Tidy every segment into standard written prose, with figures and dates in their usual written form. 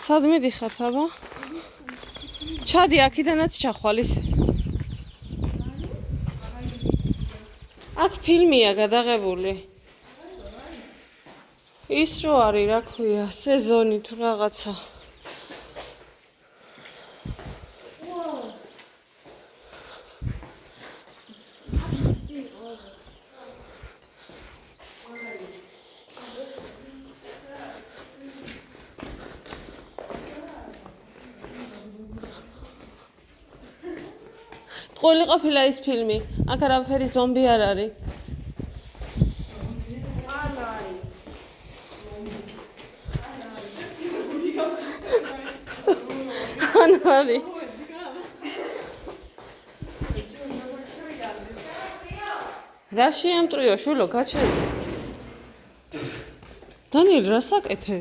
სად მიდიხართ აბა? ჩადი აქიდანაც ჩახვალის. აქ ფილმია გადაღებული. ის რო არის, რა ქვია, სეზონი თუ რაღაცა. ტყუილი ყოფილა ის ფილმი. აქ არაფერი ზომბი არ არის. ანარი. რა შეამტრიო შულო გაჩერდი. დანიელ რა საკეთე?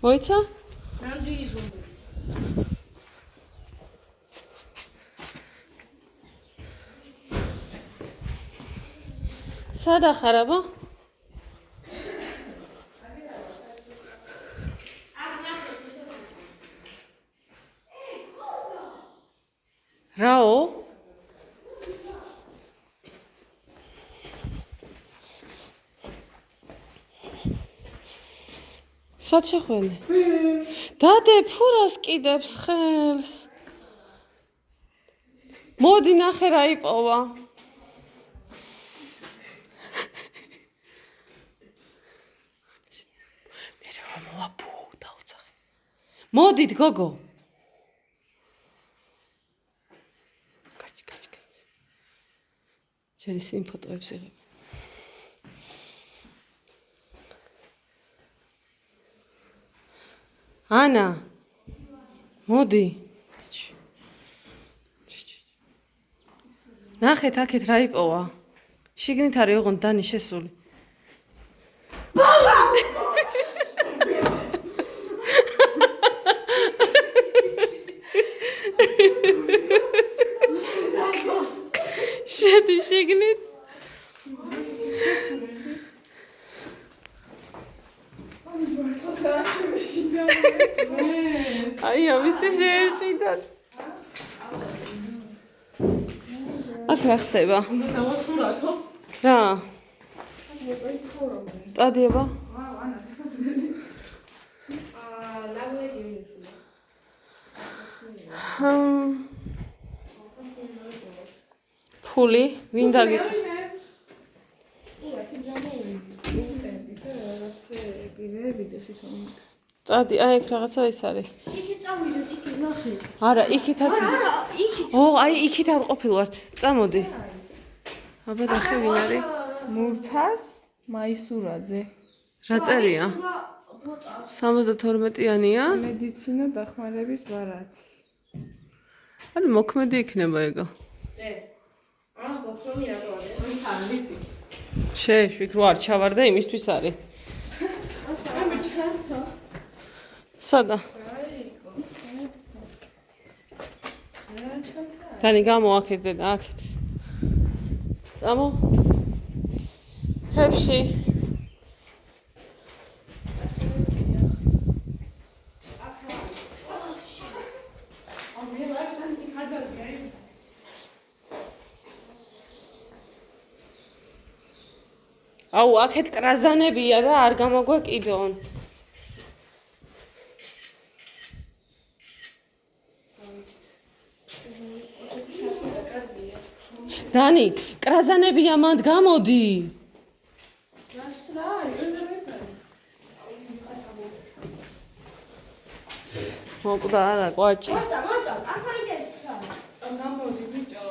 მოიცა? რამდენი ზომბი? სად ახარ აბა? რაო? სად შეხვენი? დადე ფურას კიდებს ხელს. მოდი ნახე რა იპოვა. მოდით გოგო. კაჩ. შენ ისინი ფოტოებს იღებ. ანა. მოდი. ნახეთ აქეთ რა იპოვა. შიგნით არის ოღონდ დანი შესული. შედი შიგნით. აი ამისი შეეშიდა. აქ რა ხდება? რა? წადიება? ფული ვინ დაგიტო? წადი, აი ეგ რაღაცა ის არის. იქით წავიდეთ, იქით ნახეთ. არა, იქითაც. იქით. აი იქით არ ყოფილ ვართ. წამოდი. აბა ნახე ვინ არის? მურთას მაისურაძე. რა წერია? 72-იანია? მედიცინა დახმარების ბარათი. არა, მოქმედი იქნება ეგა. ამას გოქრომი რატო არის? შეეშვით რო არ ჩავარდა იმისთვის არის. სადა? დანი გამოაკეთ დედა აქეთ. წამო. თებში. აუ აქეთ კრაზანებია და არ გამოგვეკიდონ. დანი, კრაზანებია მანდ გამოდი. მოკვდა არა ყვაჭი. მოწა, აქ მაინტერესებს რა. გამოდი ბიჭო.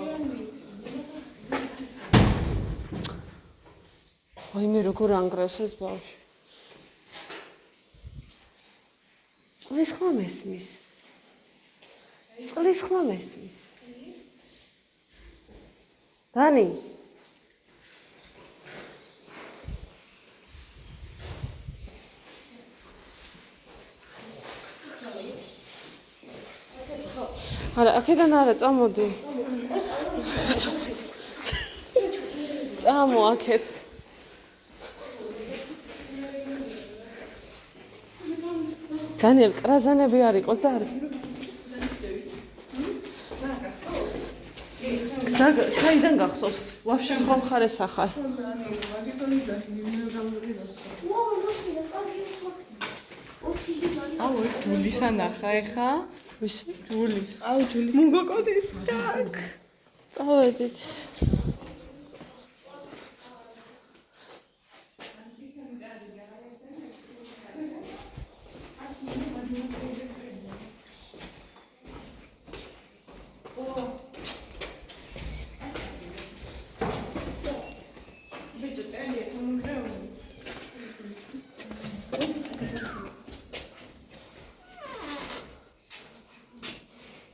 ვაიმე როგორ ანგრევს ეს ბავშვი. წყლის ხმა მესმის. წყლის ხმა მესმის. დანი. არა, აქედან არა, წამოდი. წამო აქეთ. დანიელ, კრაზანები არ იყოს და არ. საიდან გახსოვს? ვაფშე სხვა მხარეს ახარ. აუ, ჯულისა ნახა ეხა. ვისი? ჯულის. აუ, ჯულის. მოგოკოდის так. წავედით.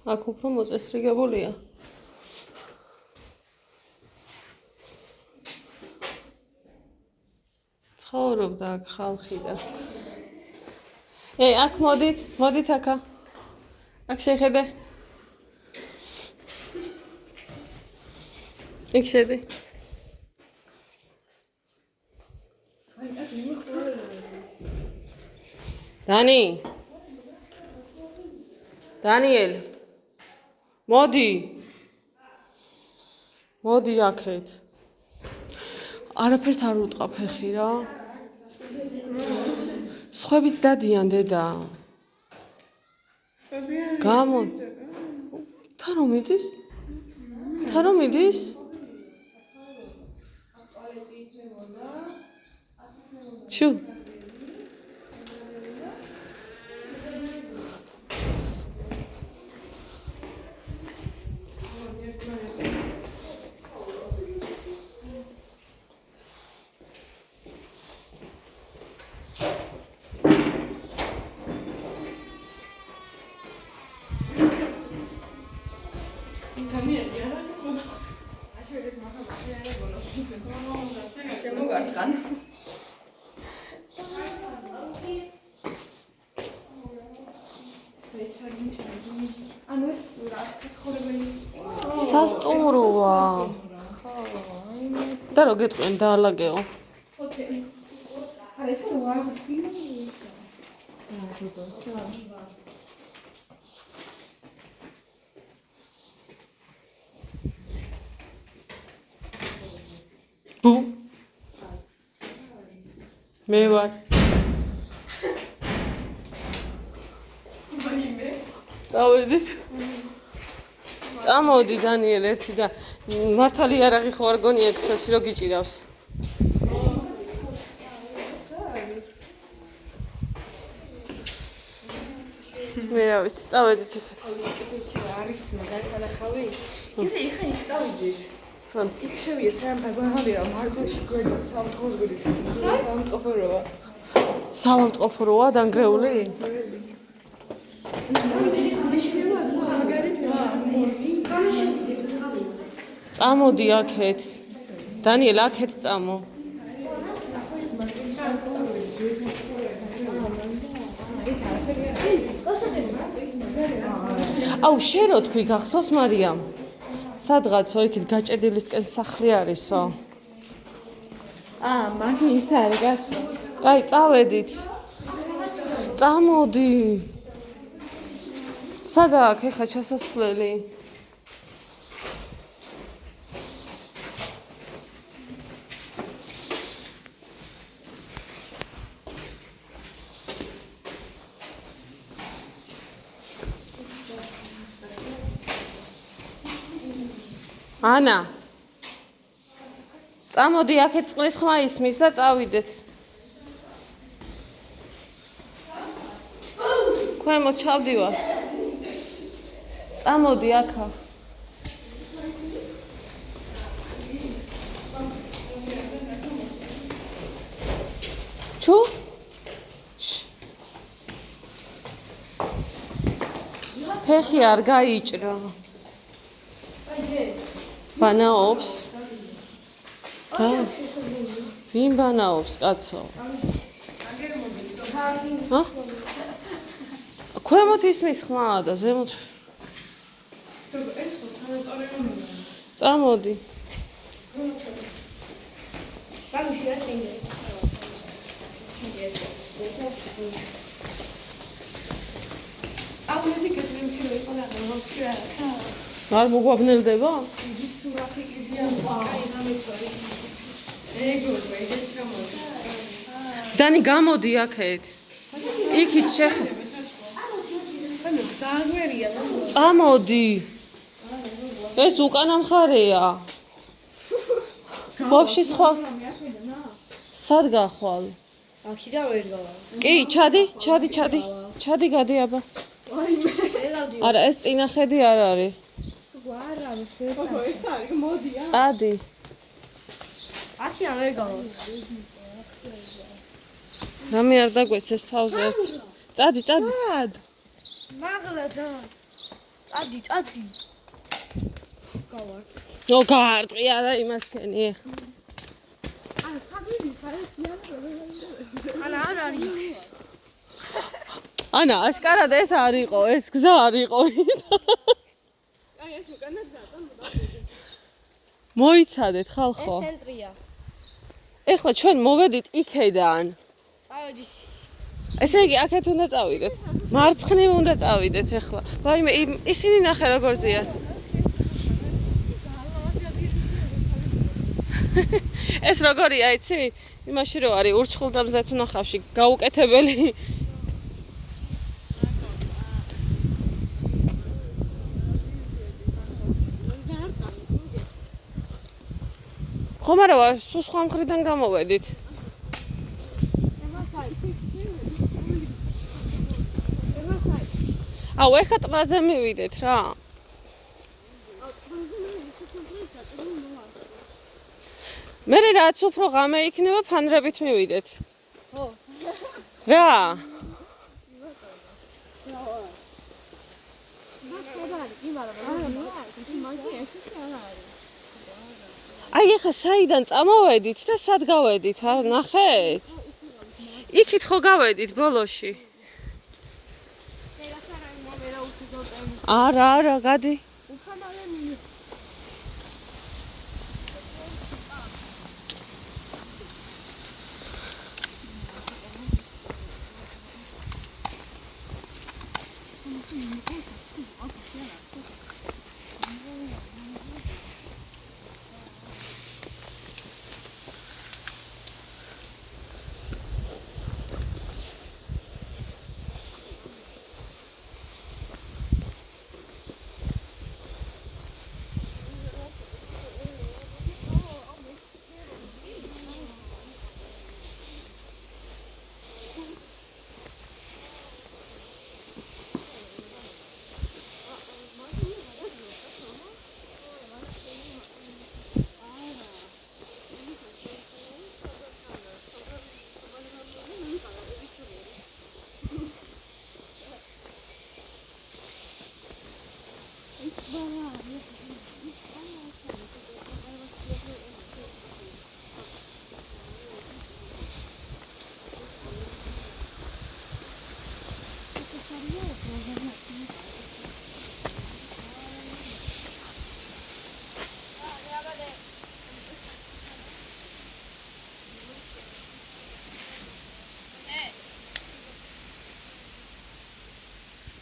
აქ უფრო მოწესრიგებულია. ცხოვრობდა აქ ხალხი და. აქ მოდით აქა. აქ შეხედე. იქ შედი. დანიელ. მოდი აქეთ. არაფერს არ უტყვა ფეხი რა. სხვებიც დადიან დედა. გამო. თა რომ მიდის? ჩუ. სასტუმროა. და რო გეტყვიან დაალაგეო. ბუ მე ვარ. წავედით. წამოდი დანიელ ერთი და მართალი არაღი ხო არ გონია ხელში რო გიჭირავს. მე რა ვიცი, წავედით ეხეთ. არის მაგალითად ისე ეხა იქ წავიდით. თან იქ შევიეს რამ დაგვაღალია მარტოში გვერდით სამთხოს გვერდით. სამთხოა. სამთხოა დანგრეული? წამოდი აქეთ. დანიელ აქეთ წამო. აუ შენ რო თქვი გახსოვს მარიამ? სადღაცო იქით გაჭედილისკენ სახლი არისო. მაგი ის არის გასა. კაი, წავედით. წამოდი. სადა აქ ეხა ჩასასვლელი? ანა წამოდი აქეთ წყლის ხმა ისმის და წავიდეთ. ქვემო ჩავდივარ. წამოდი აქა. ჩუ? ფეხი არ გაიჭრა. ბანაობს? ვინ ბანაობს, კაცო? ქვემოთ ისმის ხმაა და ზემოთ. წამოდი. გამიშია წინდეს. აბლეთი კეთილში იყო და მოხდა. არ მოგვაბნელდება? ის სურათი კიდია. აი გამიწვარი. ეგო ეგეთ გამოდი. დანი გამოდი აქეთ. იქით შეხე. ანუ გზაგვერია და წამოდი. ეს უკანა მხარეა. ვაფშე სხვა სად გახვალ? აქიდან ვერ გავა. კი, ჩადი გადი აბა. არა, ეს წინა ხედი არ არის. ოჰო ეს არის მოდია. წადი. აქიდან ვერ გავა. რამე არ დაგვეცეს თავზე ერთ. წადი. მაღლა ძალიან. წადი. გავარ. ნო გაარტყი არა იმასკენი ეხა. არა საგვიდი ხარეს ანა არ არის. ანა აშკარად ეს არ იყო, ეს გზა არ იყო ის. აი ეს უკანა ძაა მოიცადეთ ხალხო. ეს ცენტრია. ეხლა ჩვენ მოვედით იქედან. წავედი. ესე იგი აქეთ უნდა წავიდეთ. მარცხნივ უნდა წავიდეთ ეხლა. ვაიმე ისინი ნახე როგორ ზიან. ეს როგორია იცი? იმაში რო არის ურჩხულდამზე თუ ნახავში გაუკეთებელი. ხომ არა ვარ, სულ სხვა მხრიდან გამოვედით. აუ, ეხლა ტბაზე მივიდეთ რა. მე რაც უფრო ღამე იქნება, ფანრებით მივიდეთ. ხო. რა? აი ეხლა საიდან წამოვედით და სად გავედით? არ ნახეთ? იქით ხო გავედით ბოლოში? არა, გადი. Bye.